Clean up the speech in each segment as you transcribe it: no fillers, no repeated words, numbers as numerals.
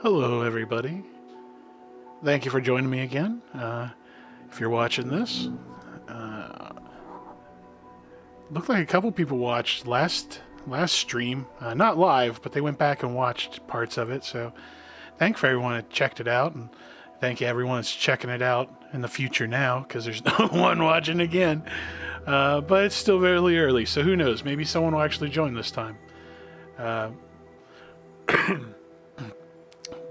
Hello, everybody. Thank you for joining me again. If you're watching this, looked like a couple people watched last stream. Not live, but they went back and watched parts of it. So, thank for everyone that checked it out, and thank you everyone that's checking it out in the future now, because there's no one watching again. But it's still very early, so who knows? Maybe someone will actually join this time.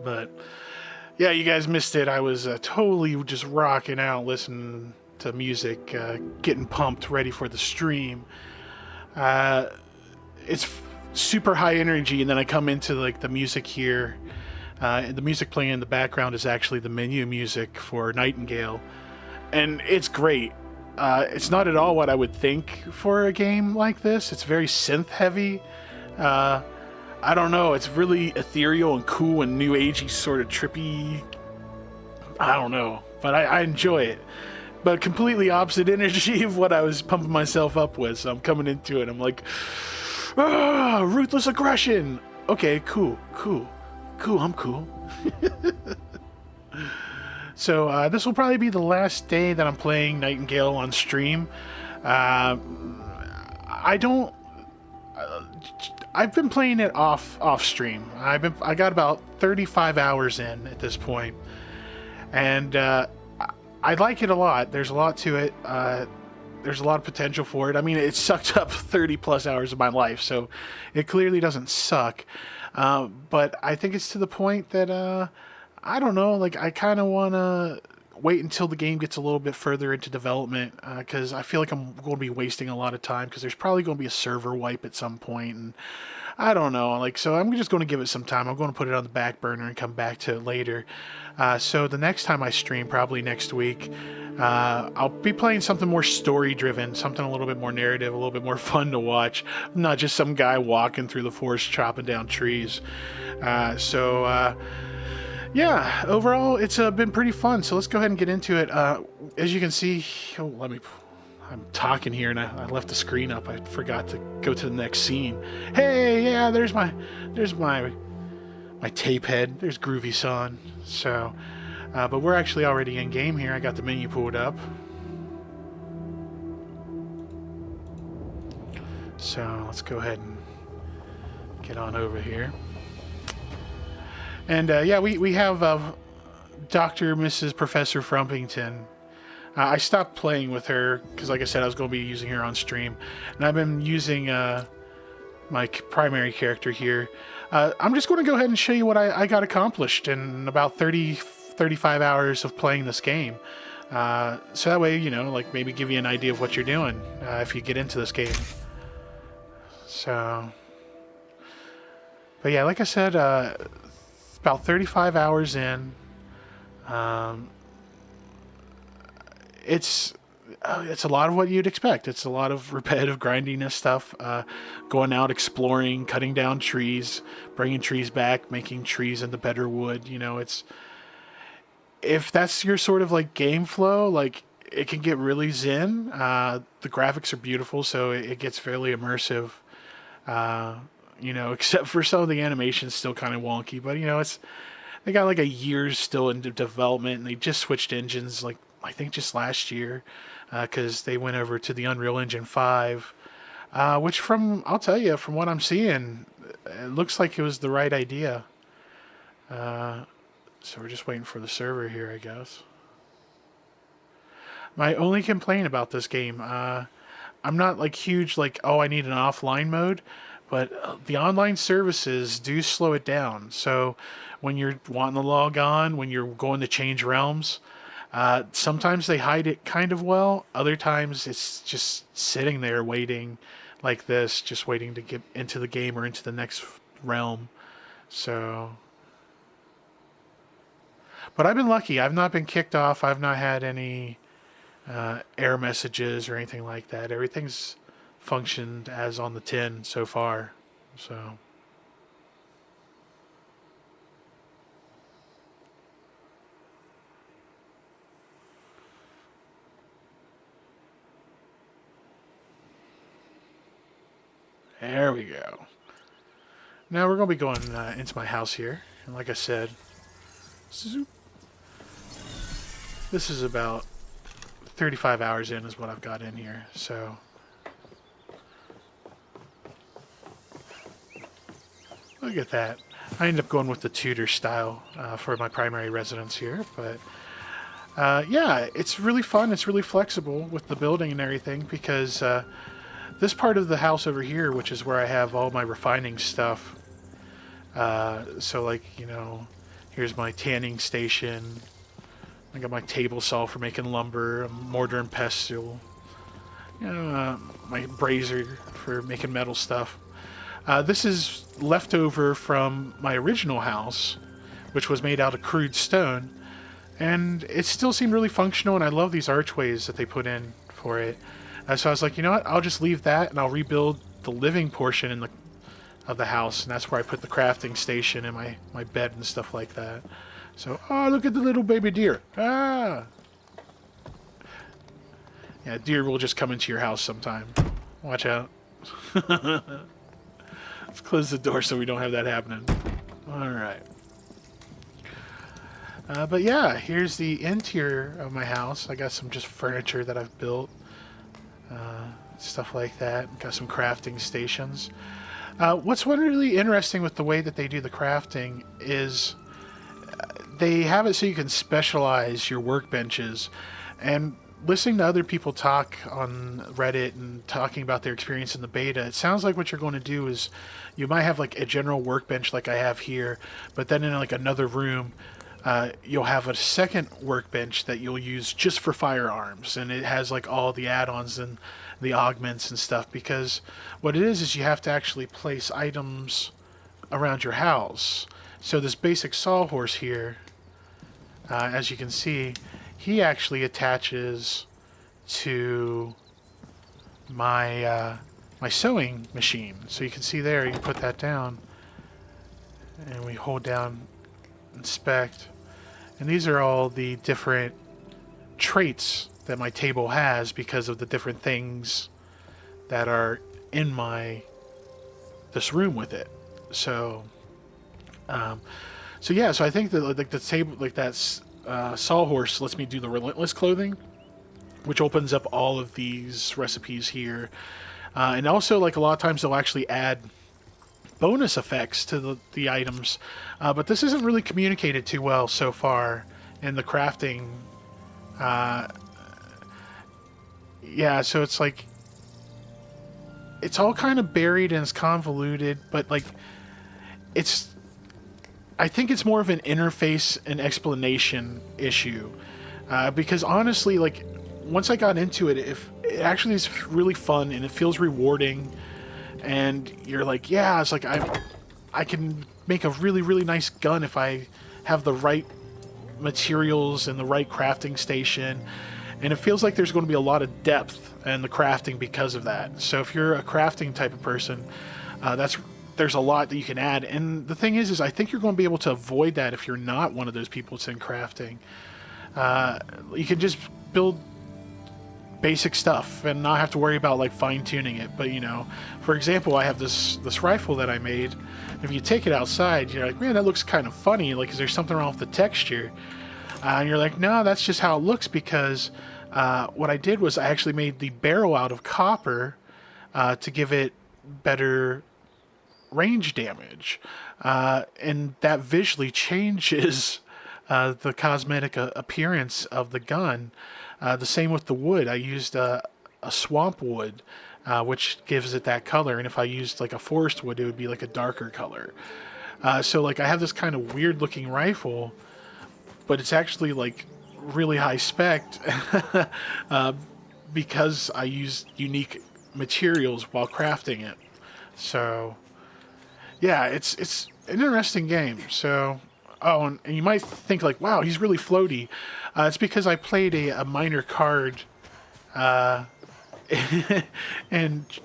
But yeah, you guys missed it. I was totally just rocking out, listening to music, getting pumped, ready for the stream. It's super high energy, and then I come into like the music here. And the music playing in the background is actually the menu music for Nightingale, and it's great. It's not at all what I would think for a game like this. It's very synth heavy. I don't know, it's really ethereal and cool and new agey, sort of trippy. I don't know, but I enjoy it. But completely opposite energy of what I was pumping myself up with, so I'm coming into it, I'm like, ruthless aggression! Okay, cool, I'm cool. So this will probably be the last day that I'm playing Nightingale on stream. I've been playing it off stream. I got about 35 hours in at this point, and I like it a lot. There's a lot to it. There's a lot of potential for it. I mean, it sucked up 30 plus hours of my life, so it clearly doesn't suck. But I think it's to the point that I don't know. Like, I kind of want to wait until the game gets a little bit further into development, because I feel like I'm going to be wasting a lot of time, because there's probably going to be a server wipe at some point, and I don't know. Like, so I'm just going to give it some time. I'm going to put it on the back burner and come back to it later. So the next time I stream, probably next week, I'll be playing something more story driven, something a little bit more narrative, a little bit more fun to watch, not just some guy walking through the forest chopping down trees. Yeah, overall, it's been pretty fun, so let's go ahead and get into it. As you can see, I'm talking here, and I left the screen up. I forgot to go to the next scene. Hey, yeah, there's my tape head. There's Groovy Son. So, but we're actually already in game here. I got the menu pulled up. So let's go ahead and get on over here. And yeah, we have Dr. Mrs. Professor Frumpington. I stopped playing with her because, like I said, I was going to be using her on stream. And I've been using my primary character here. I'm just going to go ahead and show you what I got accomplished in about 35 hours of playing this game. So that way, you know, like maybe give you an idea of what you're doing if you get into this game. So, but yeah, like I said, about 35 hours in. It's a lot of what you'd expect. It's a lot of repetitive grindiness stuff, going out exploring, cutting down trees, bringing trees back, making trees into better wood. You know, if that's your sort of like game flow, like it can get really zen. The graphics are beautiful, so it gets fairly immersive. You know, except for some of the animations still kind of wonky, but you know, they got like a year still into development, and they just switched engines like I think just last year, because they went over to the Unreal Engine 5, which I'll tell you, from what I'm seeing, it looks like it was the right idea. So we're just waiting for the server here, I guess. My only complaint about this game, I'm not like huge, like, oh, I need an offline mode, but the online services do slow it down. So when you're wanting to log on, when you're going to change realms, sometimes they hide it kind of well. Other times it's just sitting there waiting like this, just waiting to get into the game or into the next realm. So, but I've been lucky. I've not been kicked off. I've not had any error messages or anything like that. Everything's functioned as on the tin so far. So, there we go. Now we're going to be going into my house here. And like I said, zoop, this is about 35 hours in is what I've got in here. So look at that. I ended up going with the Tudor style for my primary residence here, but yeah, it's really fun. It's really flexible with the building and everything, because this part of the house over here, which is where I have all my refining stuff, so like, you know, here's my tanning station. I got my table saw for making lumber, a mortar and pestle, you know, my brazier for making metal stuff. This is leftover from my original house, which was made out of crude stone, and it still seemed really functional, and I love these archways that they put in for it. So I was like, you know what, I'll just leave that, and I'll rebuild the living portion of the house, and that's where I put the crafting station and my bed and stuff like that. So, oh, look at the little baby deer. Ah! Yeah, deer will just come into your house sometime. Watch out. Let's close the door so we don't have that happening. Alright. But yeah, here's the interior of my house. I got some just furniture that I've built. Stuff like that. Got some crafting stations. What's really interesting with the way that they do the crafting is they have it so you can specialize your workbenches. And listening to other people talk on Reddit and talking about their experience in the beta, it sounds like what you're going to do is you might have like a general workbench like I have here, but then in like another room, you'll have a second workbench that you'll use just for firearms, and it has like all the add-ons and the augments and stuff, because what it is you have to actually place items around your house. So this basic sawhorse here, as you can see, he actually attaches to my my sewing machine. So you can see there, you can put that down, and we hold down inspect, and these are all the different traits that my table has because of the different things that are in this room with it. So so yeah, so I think that like the table, like that's sawhorse lets me do the relentless clothing, which opens up all of these recipes here, and also like a lot of times they'll actually add bonus effects to the items, but this isn't really communicated too well so far in the crafting. Yeah, so it's like it's all kind of buried and it's convoluted, but like I think it's more of an interface and explanation issue, because honestly, like once I got into it, it actually is really fun and it feels rewarding, and you're like, yeah, it's like I can make a really, really nice gun if I have the right materials and the right crafting station, and it feels like there's going to be a lot of depth in the crafting because of that. So if you're a crafting type of person, there's a lot that you can add, and the thing is I think you're going to be able to avoid that if you're not one of those people that's in crafting. You can just build basic stuff and not have to worry about like fine-tuning it. But you know, for example, I have this rifle that I made. If you take it outside, you're like, man, that looks kind of funny, like is there something wrong with the texture? And you're like, no, that's just how it looks, because what I did was I actually made the barrel out of copper to give it better range damage, and that visually changes the cosmetic appearance of the gun. The same with the wood. I used a swamp wood, which gives it that color, and if I used like a forest wood, it would be like a darker color. So like I have this kind of weird looking rifle, but it's actually like really high spec because I used unique materials while crafting it. So yeah, it's an interesting game. So, oh, and you might think like, wow, he's really floaty. It's because I played a minor card and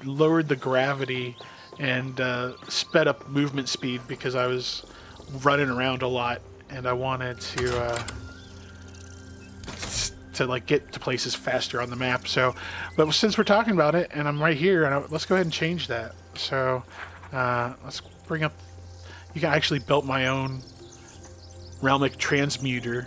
lowered the gravity and sped up movement speed because I was running around a lot and I wanted to like get to places faster on the map. So, but since we're talking about it and I'm right here, let's go ahead and change that. So let's bring up. You can actually build my own Realmic Transmuter,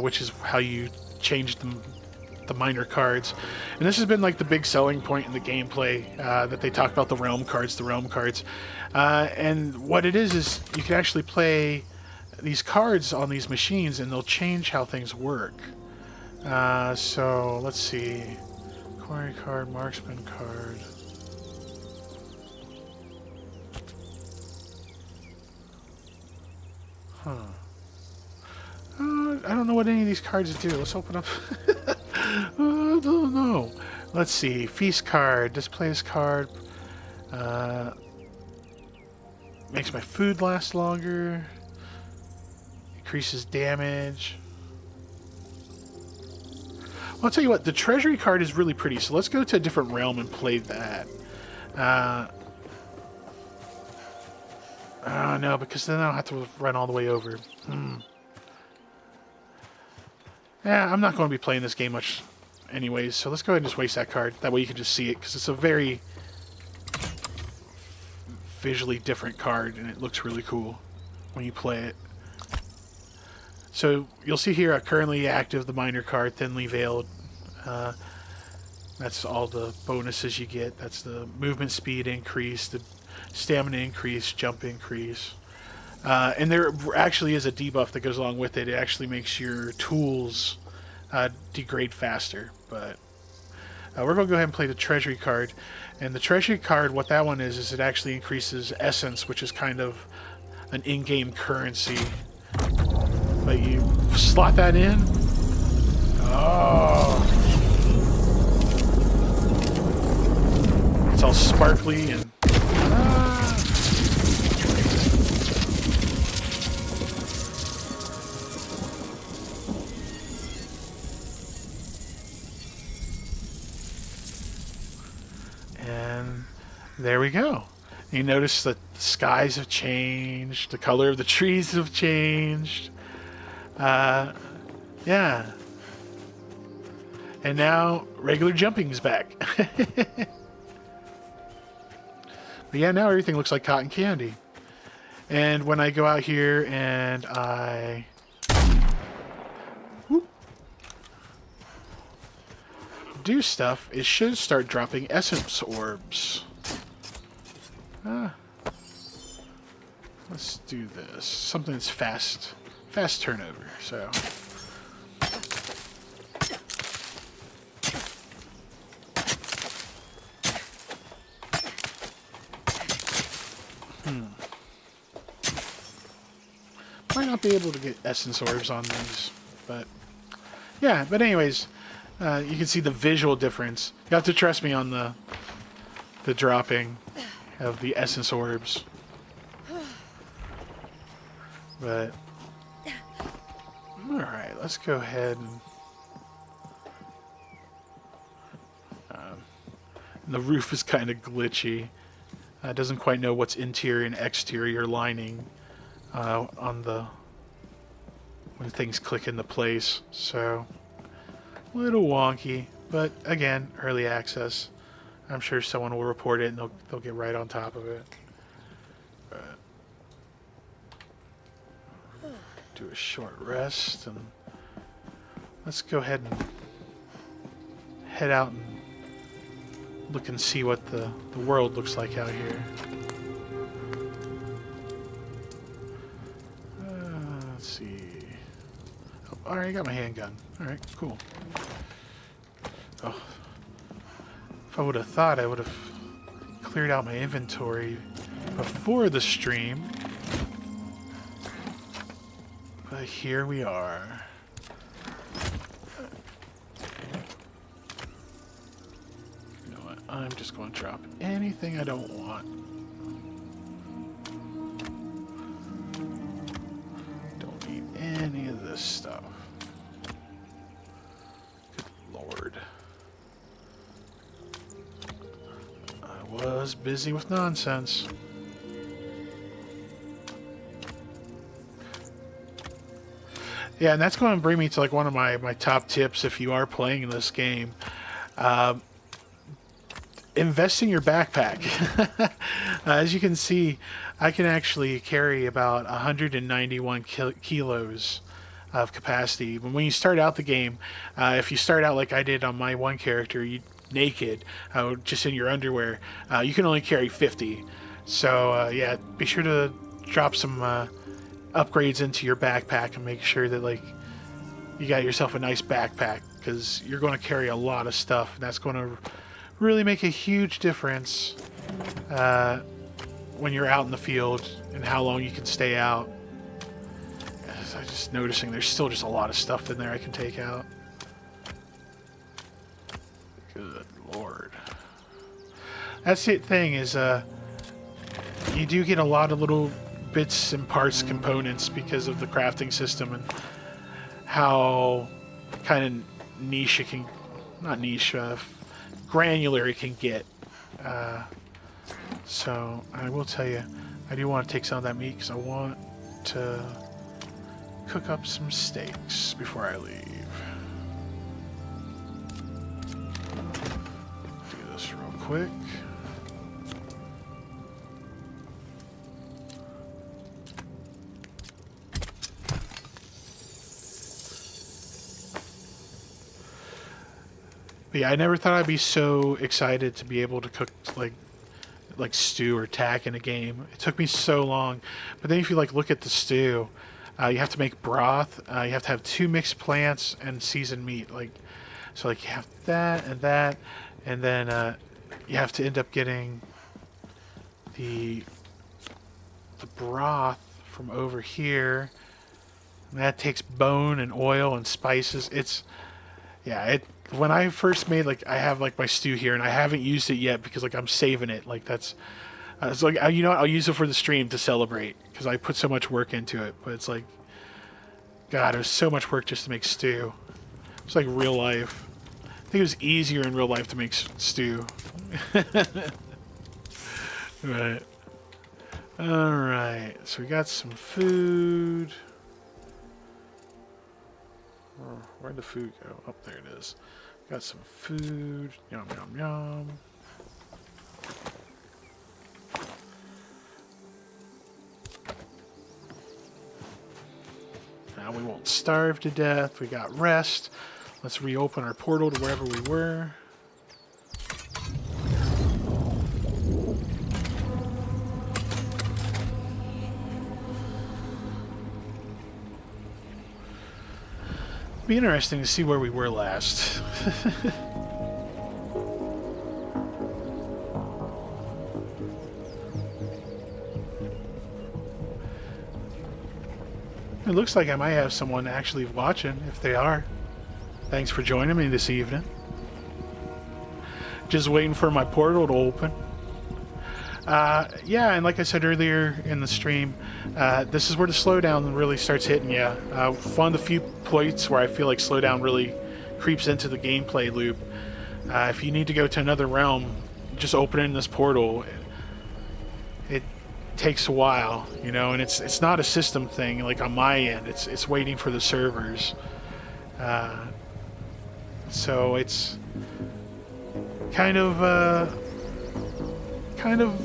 which is how you change the minor cards. And this has been like the big selling point in the gameplay, that they talk about the realm cards. And what it is you can actually play these cards on these machines and they'll change how things work. So let's see. Quarry card, marksman card. Huh. I don't know what any of these cards do. Let's open up. I don't know. Let's see. Feast card. Display this card. Makes my food last longer. Increases damage. Well, I'll tell you what. The treasury card is really pretty. So let's go to a different realm and play that. No, because then I'll have to run all the way over. Yeah, I'm not going to be playing this game much anyways, so let's go ahead and just waste that card. That way you can just see it, because it's a very visually different card, and it looks really cool when you play it. So you'll see here, currently active, the minor card, Thinly Veiled. That's all the bonuses you get. That's the movement speed increase, the stamina increase, jump increase. And there actually is a debuff that goes along with it. It actually makes your tools degrade faster. But we're going to go ahead and play the treasury card. And the treasury card, what that one is it actually increases essence, which is kind of an in-game currency. But you slot that in. Oh. It's all sparkly and... And there we go. You notice that the skies have changed, the color of the trees have changed. Yeah. And now regular jumping is back. But yeah, now everything looks like cotton candy. And when I go out here and I do stuff, it should start dropping essence orbs. Let's do this. Something that's fast turnover. So might not be able to get essence orbs on these, but yeah. But anyways, you can see the visual difference. You have to trust me on the dropping of the essence orbs. But alright, let's go ahead and the roof is kind of glitchy. It doesn't quite know what's interior and exterior lining on the when things click into place. So a little wonky, but again, early access. I'm sure someone will report it and they'll get right on top of it. But do a short rest and let's go ahead and head out and look and see what the world looks like out here. Let's see. Oh, alright, I got my handgun. Alright, cool. Oh. If I would have thought, I would have cleared out my inventory before the stream. But here we are. You know what? I'm just going to drop anything I don't want. Don't need any of this stuff. Good Lord. I was busy with nonsense. Yeah, and that's going to bring me to like one of my top tips if you are playing this game. invest in your backpack. As you can see, I can actually carry about 191 kilos of capacity. But when you start out the game, if you start out like I did on my one character, you naked, just in your underwear, you can only carry 50. So yeah, be sure to drop some upgrades into your backpack and make sure that like you got yourself a nice backpack, because you're going to carry a lot of stuff, and that's going to really make a huge difference when you're out in the field and how long you can stay out. I'm just noticing there's still just a lot of stuff in there I can take out. Good Lord. That's the thing is, you do get a lot of little bits and parts, components, because of the crafting system and how kind of niche it can, not niche, granular it can get. So I will tell you, I do want to take some of that meat because I want to cook up some steaks before I leave. Do this real quick. But yeah, I never thought I'd be so excited to be able to cook like stew or tack in a game. It took me so long. But then if you like look at the stew, you have to make broth. You have to have 2 mixed plants and seasoned meat. So like you have that, and then you have to end up getting the broth from over here. And that takes bone and oil and spices. When I first made, like, I have like my stew here, and I haven't used it yet because like I'm saving it. Like that's, it's like, you know what, I'll use it for the stream to celebrate because I put so much work into it. But it's like, God, it was so much work just to make stew. It's like real life. I think it was easier in real life to make stew. Right. All right. So we got some food. Oh, where'd the food go? Oh, there it is. Got some food. Yum, yum, yum. Now we won't starve to death. We got rest. Let's reopen our portal to wherever we were. Be interesting to see where we were last. It looks like I might have someone actually watching. If they are, thanks for joining me this evening. Just waiting for my portal to open. Yeah, and like I said earlier in the stream, this is where the slowdown really starts hitting you. One of the few points where I feel like slowdown really creeps into the gameplay loop. If you need to go to another realm, just opening this portal, it takes a while, you know, and it's not a system thing like on my end. It's waiting for the servers. So it's kind of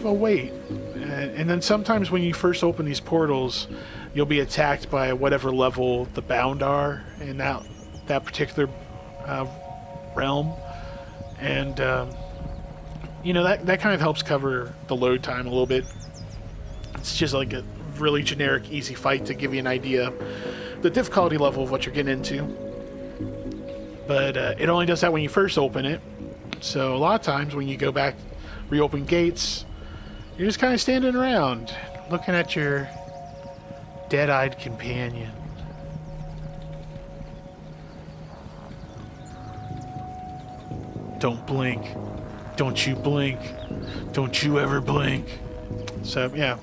a wait. And then sometimes when you first open these portals, you'll be attacked by whatever level the bound are in that particular realm. And you know, that kind of helps cover the load time a little bit. It's just like a really generic easy fight to give you an idea the difficulty level of what you're getting into. But it only does that when you first open it. So a lot of times when you go back, reopen gates, you're just kind of standing around looking at your dead-eyed companion. Don't blink. Don't you blink. Don't you ever blink. So, yeah.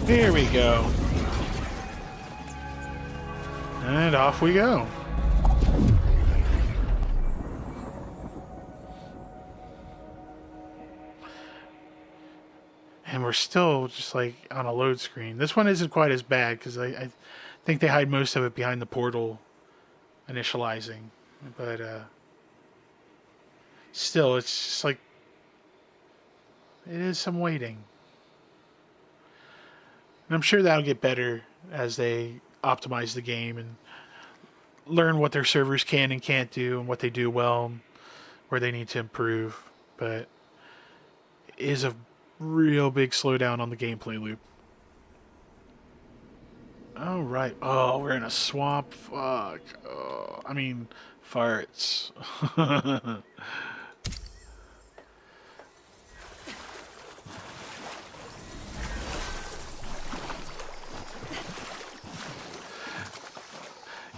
Here we go. And off we go. And we're still just like on a load screen. This one isn't quite as bad because I think they hide most of it behind the portal initializing. But still, it's just like it is some waiting. And I'm sure that'll get better as they optimize the game and learn what their servers can and can't do and what they do well and where they need to improve. But it is a real big slowdown on the gameplay loop. Oh, right. Oh, we're in a swamp. Fuck. Oh, I mean, farts.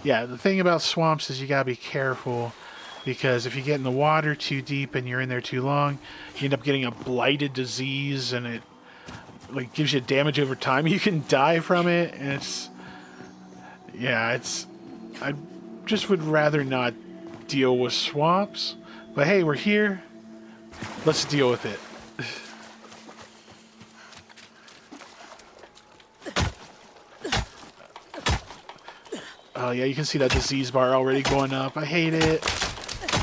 Yeah, the thing about swamps is you gotta be careful because if you get in the water too deep and you're in there too long, you end up getting a blighted disease and it like gives you damage over time. You can die from it, and it's I just would rather not deal with swamps. But hey, we're here. Let's deal with it. Oh yeah, you can see that disease bar already going up. I hate it.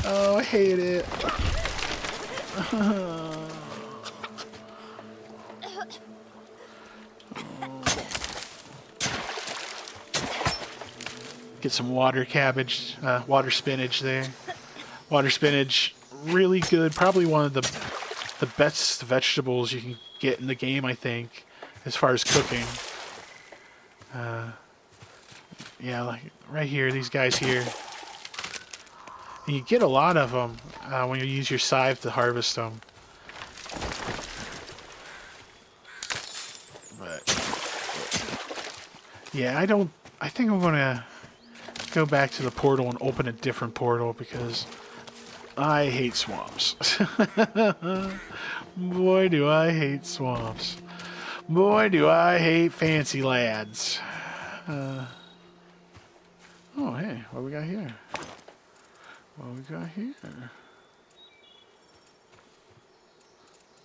Oh, I hate it. Get some water cabbage, water spinach there. Water spinach, really good. Probably one of the best vegetables you can get in the game, I think, as far as cooking. Yeah, like right here, these guys here. And you get a lot of them when you use your scythe to harvest them. But yeah, I think I'm gonna go back to the portal and open a different portal because I hate swamps. Boy, do I hate swamps. Boy, do I hate fancy lads. Oh, hey, what we got here? What we got here?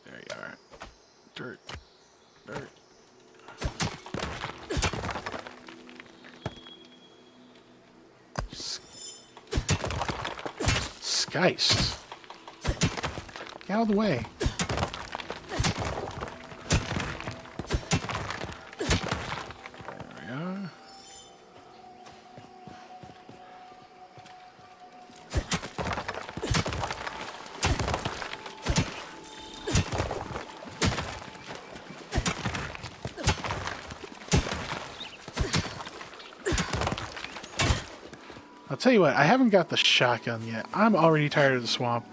There you are. Dirt. Dirt. Skice. Get out of the way. There we are. I'll tell you what, I haven't got the shotgun yet. I'm already tired of the swamp.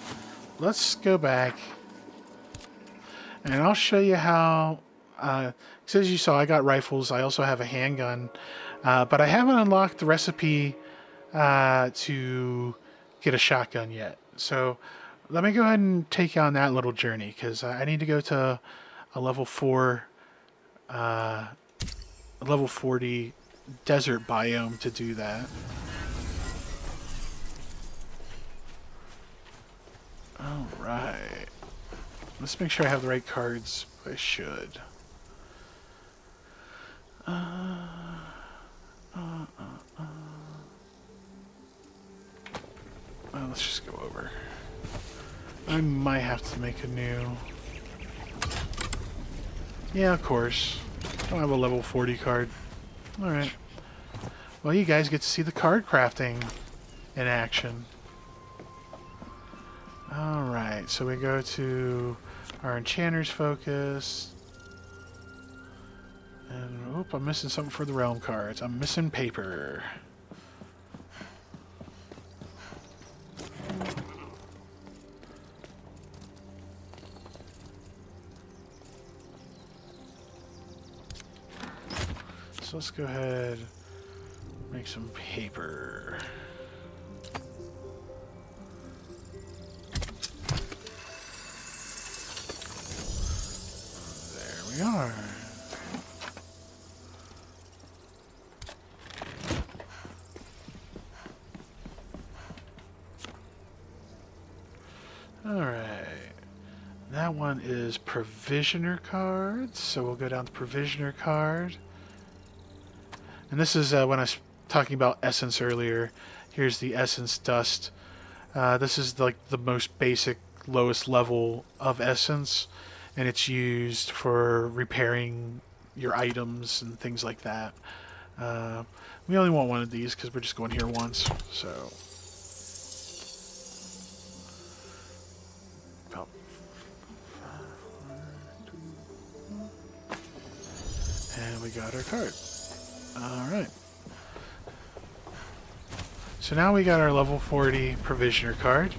Let's go back. And I'll show you how... Because as you saw, I got rifles. I also have a handgun. But I haven't unlocked the recipe to get a shotgun yet. So let me go ahead and take you on that little journey. Because I need to go to a level 4... a level 40 desert biome to do that. Alright. Let's make sure I have the right cards. I should. Let's just go over. I might have to make a new... Yeah, of course. I don't have a level 40 card. Alright. Well, you guys get to see the card crafting in action. Alright, so we go to our enchanter's focus. And, oop, I'm missing something for the realm cards. I'm missing paper. So let's go ahead and make some paper. We are. Alright. Now that one is provisioner cards. So we'll go down to provisioner card. And this is when I was talking about essence earlier. Here's the essence dust. This is like the most basic, lowest level of essence, and it's used for repairing your items and things like that. We only want one of these because we're just going here once. So, and we got our card. All right. So now we got our level 40 provisioner card.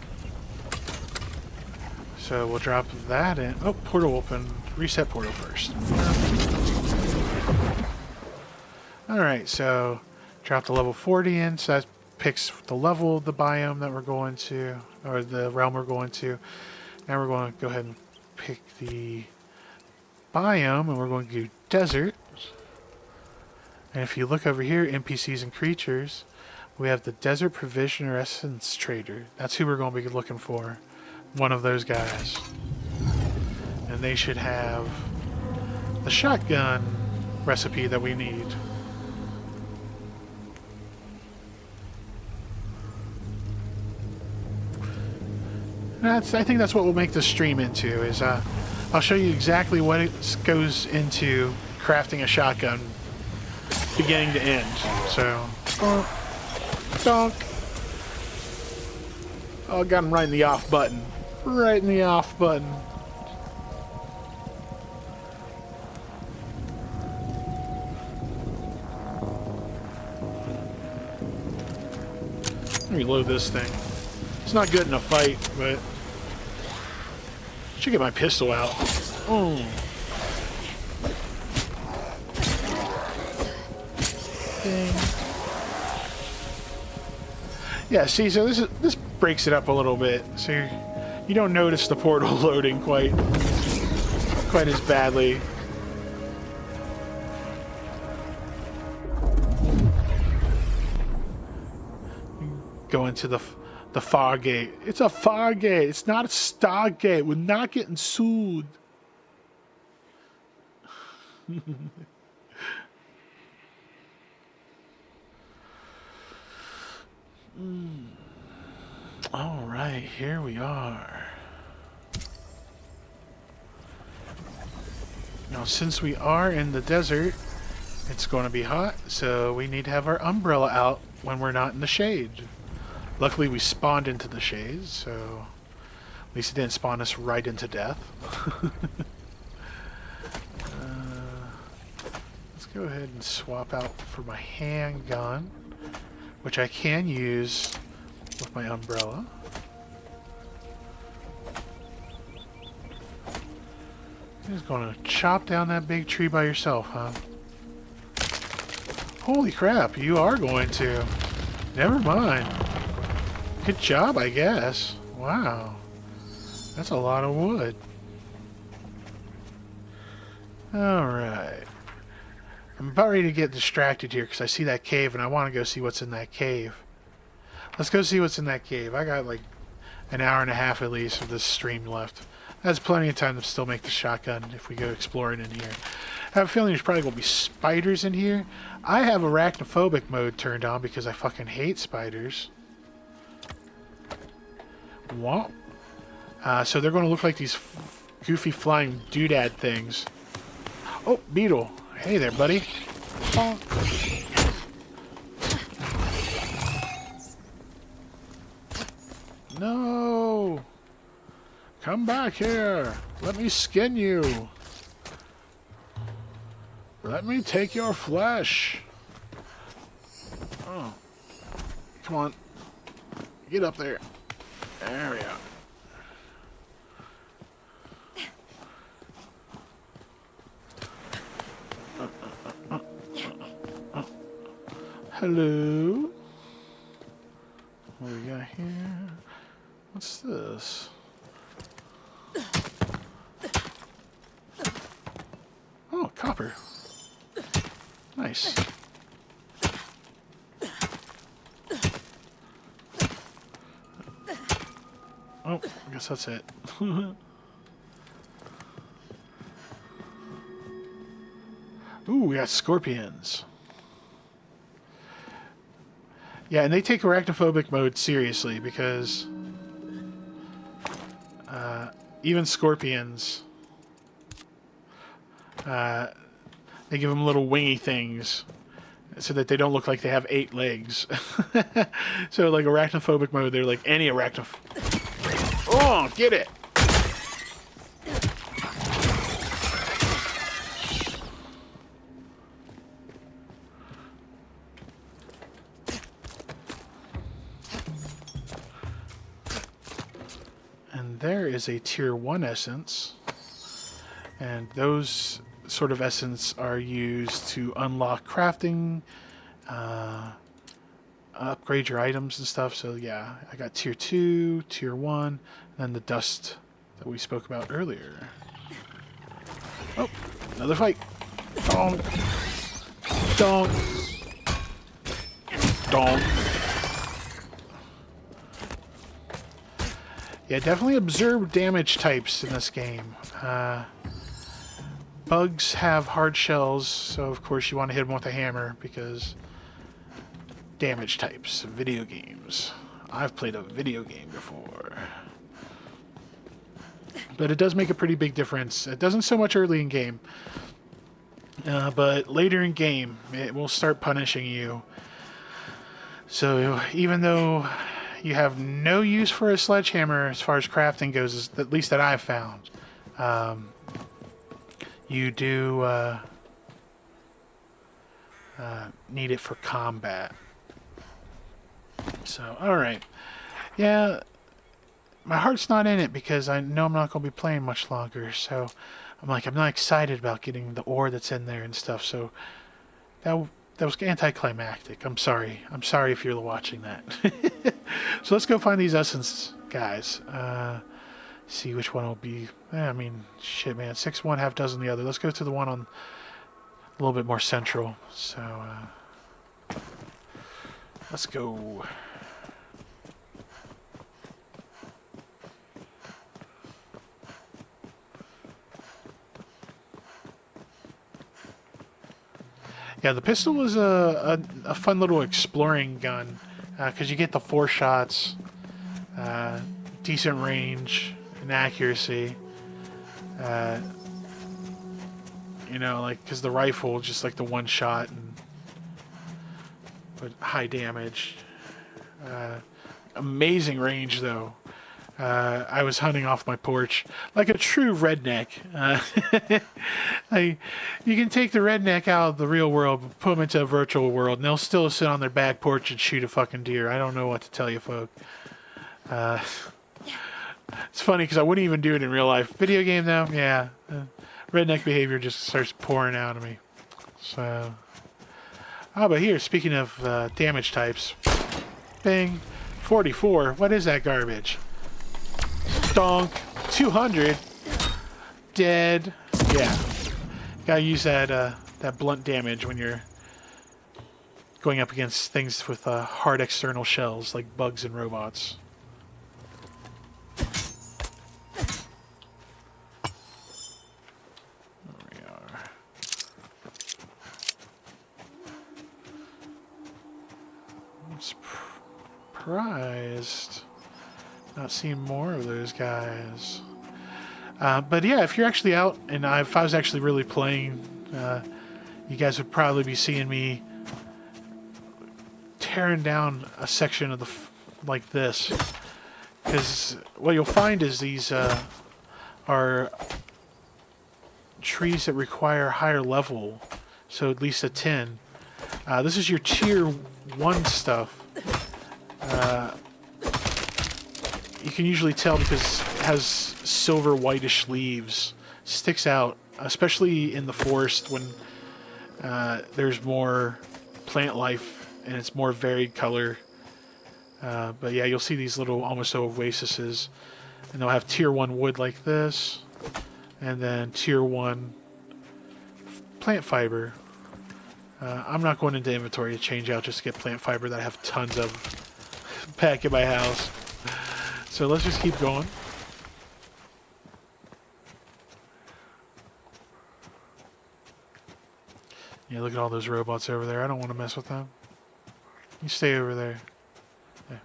So we'll drop that in. Oh, portal open. Reset portal first. Alright, so drop the level 40 in. So that picks the level of the biome that we're going to, or the realm we're going to. Now we're going to go ahead and pick the biome, and we're going to do desert. And if you look over here, NPCs and creatures, we have the Desert Provisioner Essence Trader. That's who we're going to be looking for. One of those guys. And they should have the shotgun recipe that we need. I think that's what we'll make this stream into, is I'll show you exactly what it goes into crafting a shotgun beginning to end. So, donk. Oh, got him right in the off button. Right in the off button. Let me load this thing. It's not good in a fight, but I should get my pistol out. Oh. Dang. Yeah, see, so this breaks it up a little bit. So you don't notice the portal loading quite as badly. Go into the Fargate. It's a Fargate. It's not a Stargate. We're not getting sued. All right, here we are. Now, since we are in the desert, it's going to be hot, so we need to have our umbrella out when we're not in the shade. Luckily, we spawned into the shade, so at least it didn't spawn us right into death. Let's go ahead and swap out for my handgun, which I can use with my umbrella. You're just gonna chop down that big tree by yourself, huh? Holy crap, you are going to. Never mind. Good job, I guess. Wow. That's a lot of wood. Alright. I'm about ready to get distracted here because I see that cave and I want to go see what's in that cave. Let's go see what's in that cave. I got like an hour and a half at least of this stream left. That's plenty of time to still make the shotgun if we go exploring in here. I have a feeling there's probably going to be spiders in here. I have arachnophobic mode turned on because I fucking hate spiders. Wow. So they're going to look like these goofy flying doodad things. Oh, beetle. Hey there, buddy. Oh. No. Come back here. Let me skin you. Let me take your flesh. Oh. Come on. Get up there. There we go. Hello? What do we got here? What's this? Oh, copper. Nice. Oh, I guess that's it. Ooh, we got scorpions. Yeah, and they take arachnophobic mode seriously because even scorpions, they give them little wingy things so that they don't look like they have 8 legs. So like arachnophobic mode, they're like any Oh, get it! And there is a tier 1 essence. And those sort of essence are used to unlock crafting, upgrade your items and stuff. So yeah, I got tier 2, tier 1, and then the dust that we spoke about earlier. Oh, another fight. Donk. Donk. Donk. Yeah, definitely observe damage types in this game. Bugs have hard shells, so of course you want to hit them with a hammer because damage types, video games. I've played a video game before. But it does make a pretty big difference. It doesn't so much early in game, but later in game it will start punishing you. So even though you have no use for a sledgehammer as far as crafting goes, at least that I've found, you do need it for combat. So, alright. Yeah, my heart's not in it because I know I'm not going to be playing much longer. So, I'm not excited about getting the ore that's in there and stuff. So, that was anticlimactic. I'm sorry. I'm sorry if you're watching that. So, let's go find these essence guys. See which one will be. I mean, shit, man. 6 one, half dozen the other. Let's go to the one on a little bit more central. So, let's go. Yeah, the pistol is a fun little exploring gun because you get the 4 shots, decent range and accuracy. You know, like, because the rifle just like the 1 shot, but high damage. Amazing range though. I was hunting off my porch like a true redneck. You can take the redneck out of the real world, put them into a virtual world, and they'll still sit on their back porch and shoot a fucking deer. I don't know what to tell you, folk. It's funny because I wouldn't even do it in real life. Video game though, yeah. Redneck behavior just starts pouring out of me. So, but here, speaking of damage types, bang, 44. What is that garbage? Donk, 200. Dead. Yeah, gotta use that blunt damage when you're going up against things with hard external shells like bugs and robots. Surprised not seeing more of those guys. But yeah, if you're actually out, and if I was actually really playing, you guys would probably be seeing me tearing down a section of the like this, because what you'll find is these are trees that require higher level, so at least a 10. This is your tier 1 stuff. You can usually tell because it has silver whitish leaves. Sticks out, especially in the forest when there's more plant life and it's more varied color. But yeah, you'll see these little almost oases, and they'll have tier 1 wood like this, and then tier 1 plant fiber. I'm not going into inventory to change out just to get plant fiber that I have tons of back in my house. So let's just keep going. Yeah, look at all those robots over there. I don't want to mess with them. You stay over there. Yeah.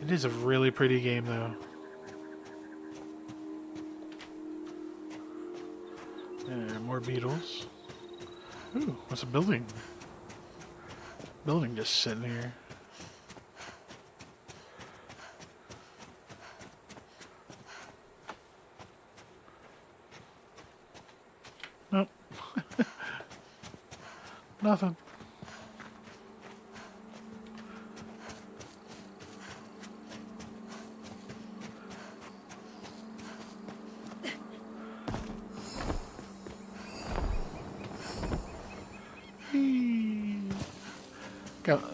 It is a really pretty game, though. Yeah, more beetles. Ooh, what's a building? Building just sitting here. Nope. Nothing.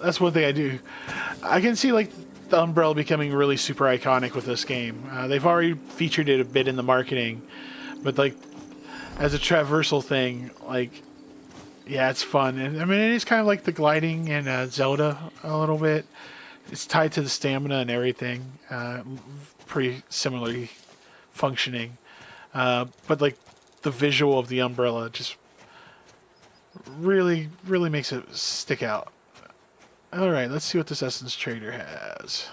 That's one thing I do. I can see like the umbrella becoming really super iconic with this game. They've already featured it a bit in the marketing, but like as a traversal thing, like yeah, it's fun. And I mean, it is kind of like the gliding in Zelda a little bit. It's tied to the stamina and everything, pretty similarly functioning. But like the visual of the umbrella just really makes it stick out. Alright, let's see what this Essence Trader has.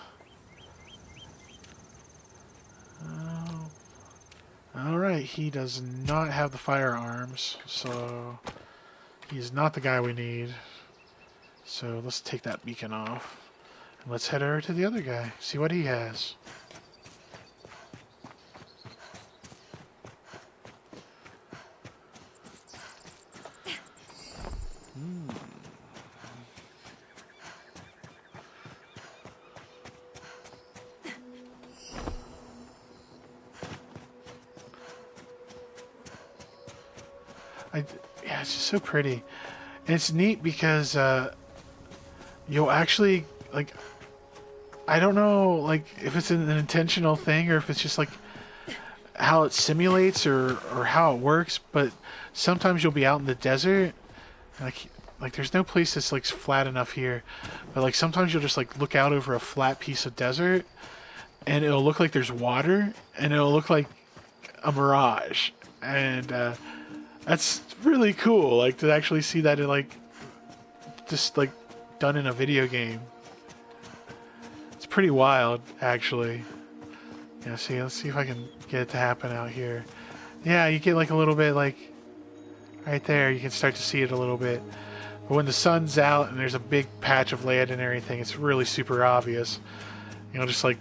Alright, he does not have the firearms, so he's not the guy we need. So let's take that beacon off. And let's head over to the other guy, see what he has. Yeah, it's just so pretty. And it's neat because you'll actually, like, I don't know, like, if it's an intentional thing or if it's just, like, how it simulates or how it works, but sometimes you'll be out in the desert, like there's no place that's, like, flat enough here, but, like, sometimes you'll just, like, look out over a flat piece of desert, and it'll look like there's water, and it'll look like a mirage, and, that's really cool, like, to actually see that in, like, just, like, done in a video game. It's pretty wild, actually. Yeah, see, let's see if I can get it to happen out here. Yeah, you get, like, a little bit, like, right there, you can start to see it a little bit. But when the sun's out and there's a big patch of land and everything, it's really super obvious. You know, just, like,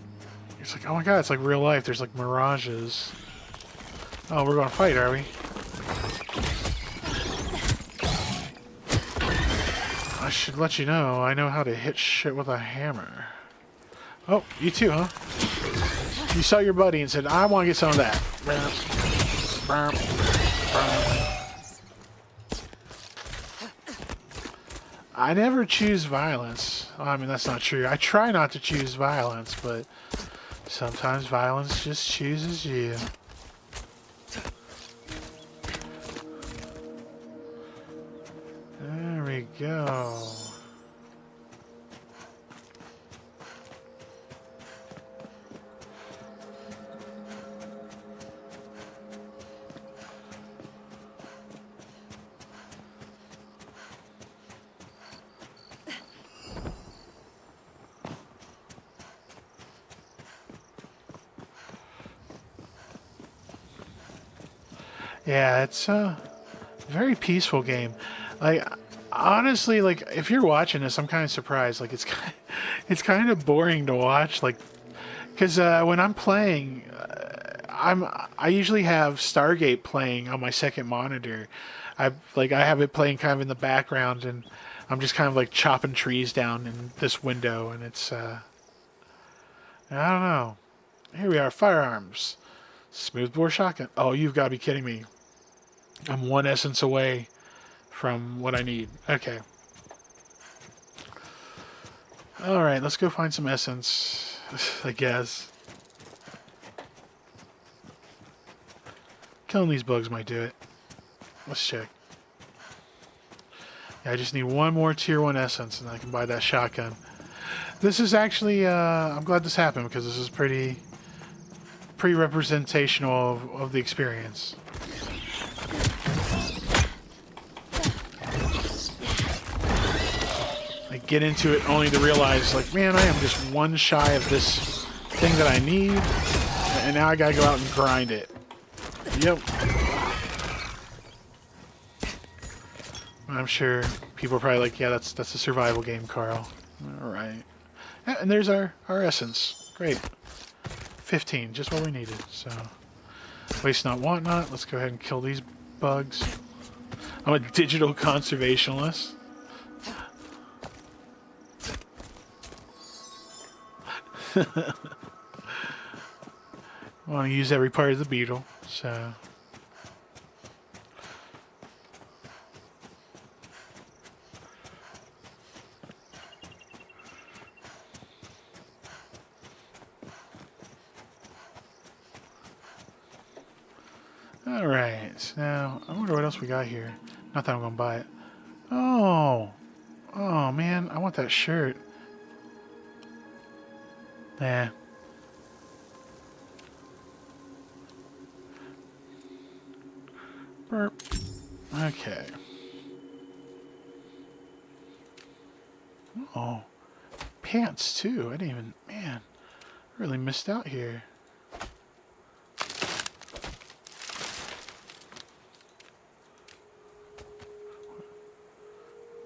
it's like, oh my god, it's like real life. There's, like, mirages. Oh, we're going to fight, are we? I should let you know, I know how to hit shit with a hammer. Oh, you too, huh? You saw your buddy and said, I want to get some of that. I never choose violence. Well, I mean, that's not true. I try not to choose violence, but sometimes violence just chooses you. There we go. Yeah, it's a very peaceful game. Like, honestly, like, if you're watching this, I'm kind of surprised. Like, it's kind of boring to watch. Like, because when I'm playing, I usually have Stargate playing on my second monitor. I have it playing kind of in the background, and I'm just kind of like chopping trees down in this window, and it's I don't know. Here we are, firearms, smoothbore shotgun. Oh, you've got to be kidding me! I'm one essence away from what I need. Okay. All right, let's go find some essence, I guess. Killing these bugs might do it. Let's check. Yeah, I just need one more tier 1 essence and I can buy that shotgun. This is actually, I'm glad this happened because this is pretty representational of the experience. I get into it only to realize, like, man, I am just one shy of this thing that I need, and now I gotta go out and grind it. Yep. I'm sure people are probably like, yeah, that's a survival game, Carl. Alright. Yeah, and there's our essence. Great. 15, just what we needed. So, waste not, want not. Let's go ahead and kill these bugs. I'm a digital conservationist. I want to use every part of the beetle, so... Alright, now, I wonder what else we got here. Not that I'm going to buy it. Oh! Oh, man, I want that shirt. Nah. Burp. Okay. Oh. Pants, too. I didn't even... Man, I really missed out here.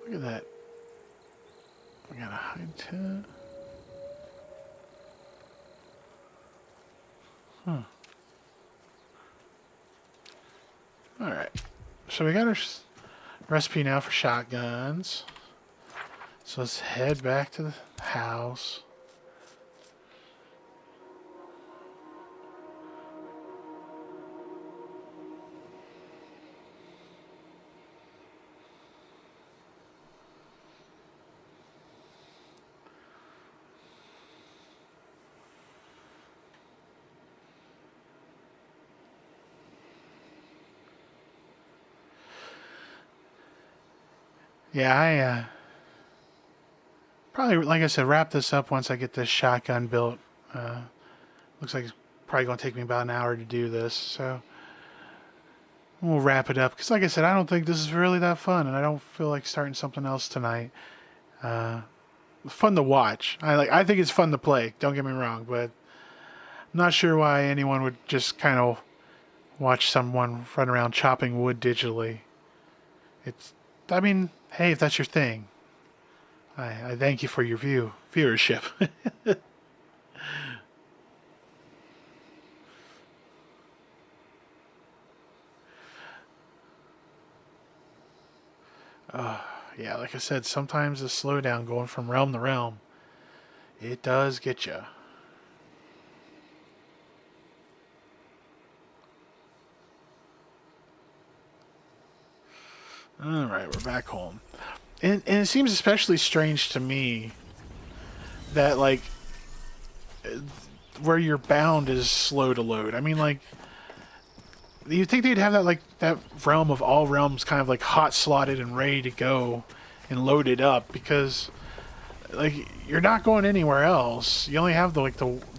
Look at that. We got a hide tent. Huh. Alright. So we got our recipe now for shotguns. So let's head back to the house. Yeah, I probably, like I said, wrap this up once I get this shotgun built. Looks like it's probably going to take me about an hour to do this, so we'll wrap it up. Because like I said, I don't think this is really that fun, and I don't feel like starting something else tonight. Fun to watch. I think it's fun to play, don't get me wrong, but I'm not sure why anyone would just kind of watch someone run around chopping wood digitally. I mean, hey, if that's your thing, I thank you for your viewership. Yeah, like I said, sometimes the slowdown going from realm to realm, it does get you. Alright, we're back home. And it seems especially strange to me that, like, where you're bound is slow to load. I mean, like, you'd think they'd have that, like, that realm of all realms kind of, like, hot slotted and ready to go and loaded up, because, like, you're not going anywhere else. You only have, the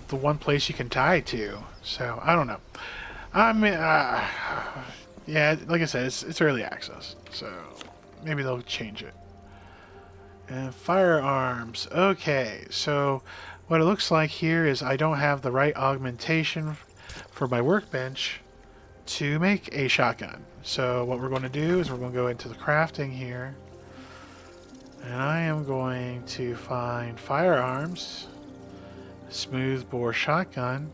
one place you can tie to. So, I don't know. I mean, yeah, like I said, it's early access, so maybe they'll change it. And firearms. Okay, so what it looks like here is I don't have the right augmentation for my workbench to make a shotgun. So what we're going to do is we're going to go into the crafting here, and I am going to find firearms, smooth bore shotgun,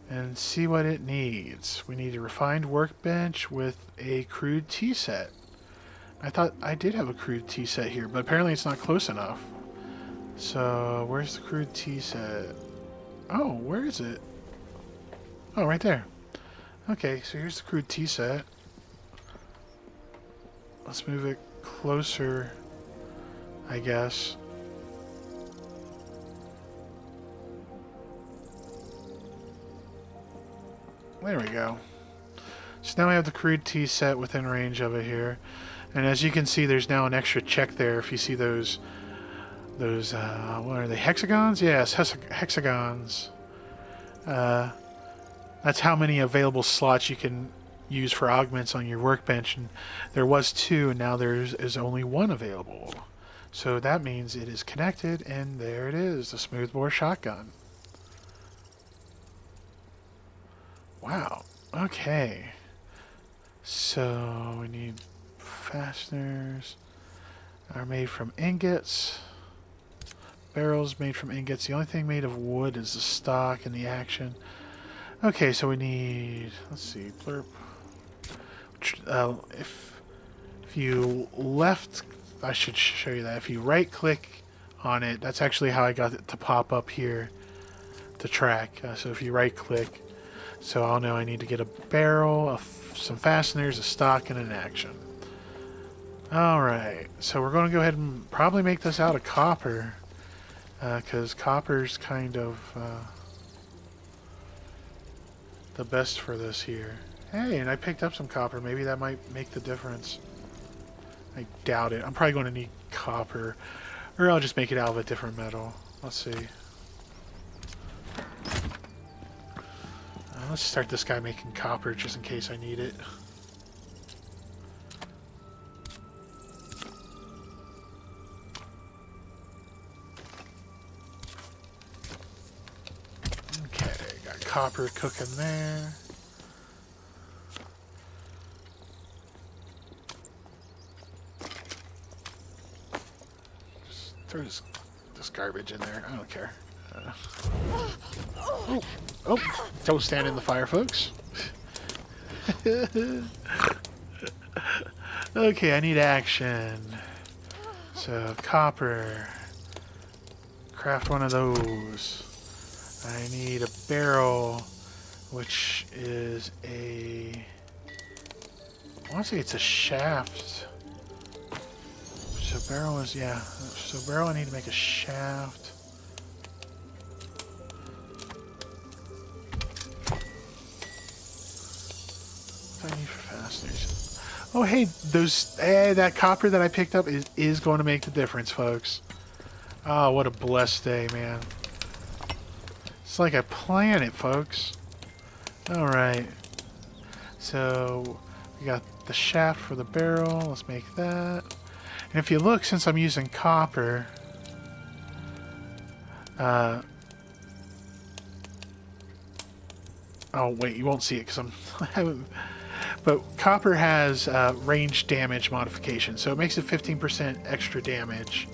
and see what it needs. We need a refined workbench with a crude tea set. I thought I did have a crude tea set here, but apparently it's not close enough. So, where's the crude tea set? Oh, where is it? Oh, right there. Okay, so here's the crude tea set. Let's move it closer, I guess. There we go. So now we have the crude tea set within range of it here. And as you can see, there's now an extra check there. If you see those what are they, hexagons? Yes, hexagons. That's how many available slots you can use for augments on your workbench. And there was 2, and now there is only 1 available. So that means it is connected, and there it is, the smoothbore shotgun. Wow. Okay. So we need fasteners. Are made from ingots. Barrels made from ingots. The only thing made of wood is the stock and the action. Okay, so we need, let's see, blurb. If you left, I should show you that. If you right click on it, that's actually how I got it to pop up here to track. So if you right click, so I'll know I need to get a barrel, some fasteners, a stock, and an action. Alright, so we're going to go ahead and probably make this out of copper, because copper's kind of the best for this here. Hey, and I picked up some copper. Maybe that might make the difference. I doubt it. I'm probably going to need copper, or I'll just make it out of a different metal. Let's see. Let's start this guy making copper just in case I need it. Okay, got copper cooking there. Just throw this garbage in there. I don't care. Oh, don't stand in the fire, folks. Okay, I need action. So, copper. Craft one of those. I need a barrel, which is a... I want to say it's a shaft. So barrel is, yeah. So barrel, I need to make a shaft. What do I need for fasteners? Oh, hey, that copper that I picked up is going to make the difference, folks. Oh, what a blessed day, man. It's like I plan it, folks. Alright. So, we got the shaft for the barrel. Let's make that. And if you look, since I'm using copper... oh, wait, you won't see it because I'm... But copper has range damage modification, so it makes it 15% extra damage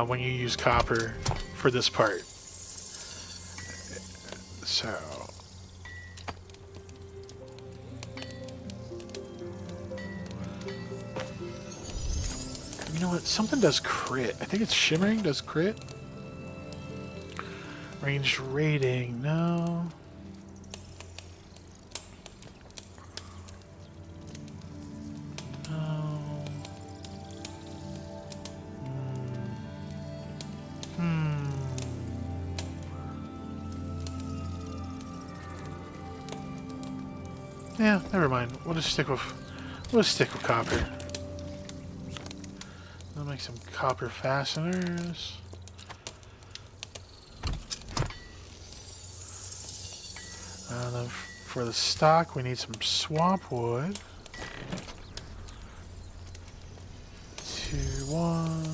when you use copper for this part. So... You know what? Something does crit. I think it's shimmering does crit. Range rating, no. Yeah, never mind. We'll just stick with copper. I'll make some copper fasteners. Then for the stock, we need some swamp wood. 2, 1,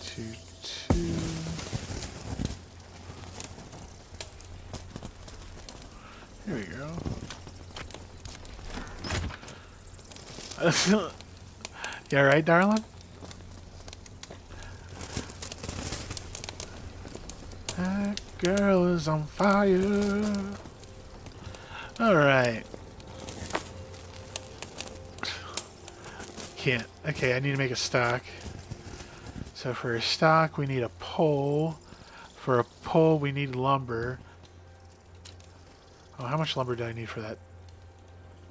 2, 2. Here we go. You alright, darling? That girl is on fire. Alright. Can't. Okay, I need to make a stock. So for a stock, we need a pole. For a pole, we need lumber. Oh, how much lumber do I need for that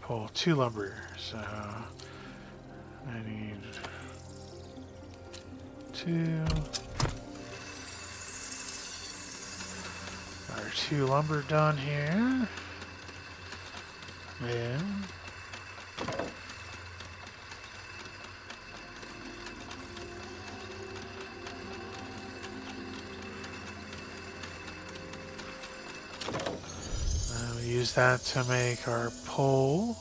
pole? 2 lumber. So I need 2. Our 2 lumber done here. Then We'll use that to make our pole.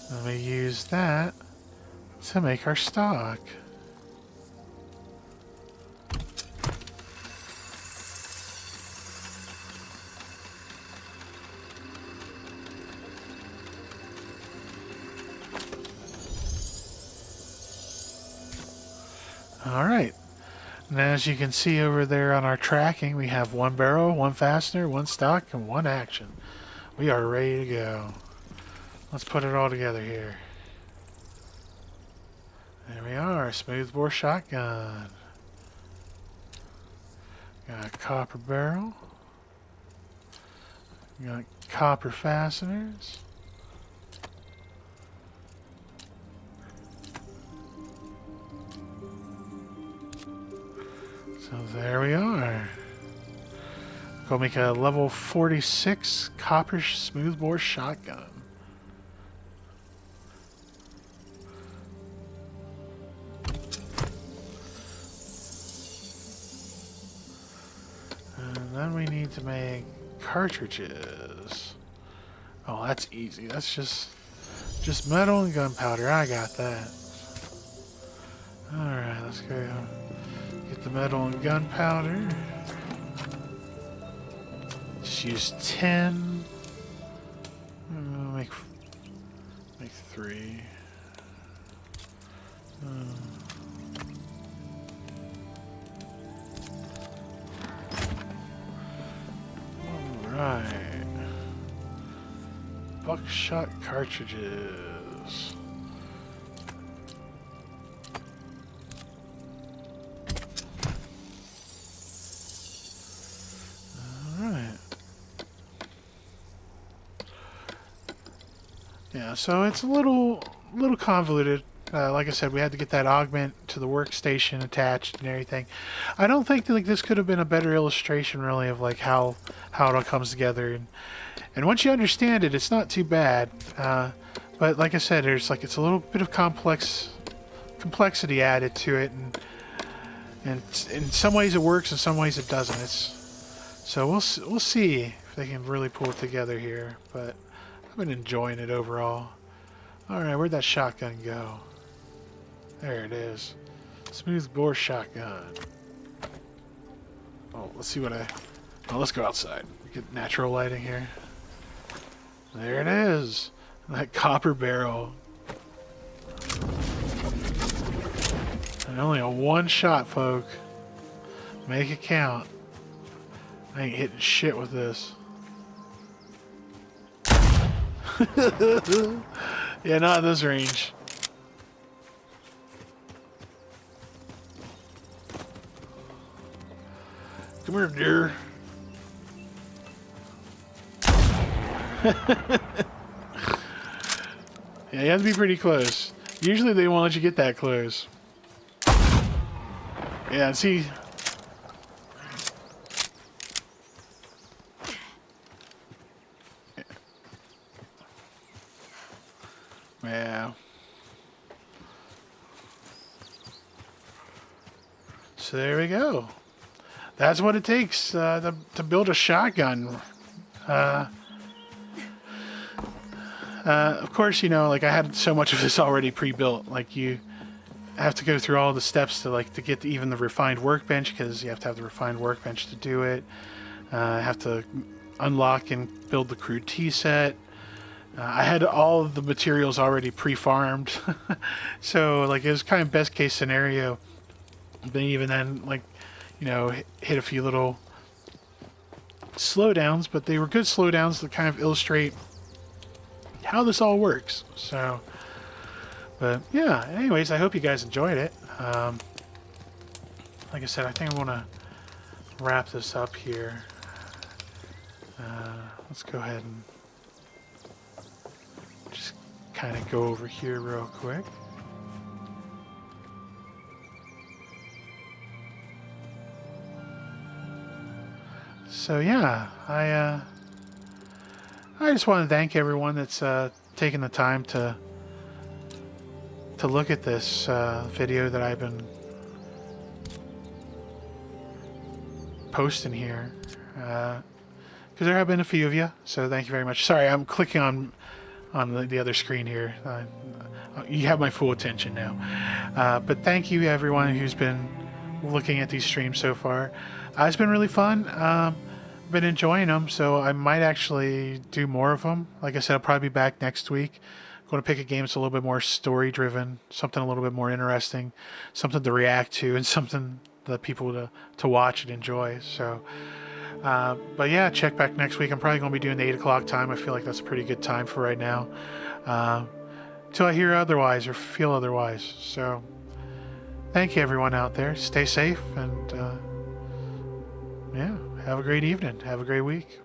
And we use that to make our stock. Alright, and as you can see over there on our tracking, we have one barrel, one fastener, one stock, and one action. We are ready to go. Let's put it all together here. There we are, smoothbore shotgun. Got a copper barrel. Got copper fasteners. So there we are. Go make a level 46 copper smoothbore shotgun. And then we need to make cartridges. Oh, that's easy. That's just metal and gunpowder. I got that. Alright, let's go get the metal and gunpowder. Just use 10. Make 3. Alright. Buckshot cartridges. Yeah, so it's a little convoluted. Like I said, we had to get that augment to the workstation attached and everything. I don't think that, like, this could have been a better illustration, really, of like how it all comes together. And once you understand it, it's not too bad. But like I said, there's it's a little bit of complexity added to it, and in some ways it works, in some ways it doesn't. So we'll see if they can really pull it together here. But I've been enjoying it overall. Alright, where'd that shotgun go? There it is. Smooth bore shotgun. Oh, let's see what let's go outside. Get natural lighting here. There it is. That copper barrel. And only a one shot, folk. Make it count. I ain't hitting shit with this. Yeah, not in this range. Come here, dear. Yeah, you have to be pretty close. Usually they won't let you get that close. Yeah, see. Yeah. So there we go. That's what it takes to build a shotgun. Of course, you know, like, I had so much of this already pre-built. Like, you have to go through all the steps to get even the refined workbench, because you have to have the refined workbench to do it. Have to unlock and build the crude tea set. I had all of the materials already pre-farmed, so like it was kind of best case scenario. But even then, like, you know, hit a few little slowdowns, but they were good slowdowns to kind of illustrate how this all works. So, but yeah. Anyways, I hope you guys enjoyed it. Like I said, I think I want to wrap this up here. Let's go ahead and just kind of go over here real quick. So yeah, I just want to thank everyone that's taken the time to look at this video that I've been posting here. Because there have been a few of you, so thank you very much. Sorry, I'm clicking on the other screen here. You have my full attention now. But thank you everyone who's been looking at these streams so far. It's been really fun. Been enjoying them, so I might actually do more of them. Like I said, I'll probably be back next week. I'm going to pick a game that's a little bit more story driven, something a little bit more interesting, something to react to, and something that people to watch and enjoy. So but yeah, check back next week. I'm probably going to be doing the 8 o'clock time. I feel like that's a pretty good time for right now, till I hear otherwise or feel otherwise. So thank you everyone out there. Stay safe, and yeah, have a great evening. Have a great week.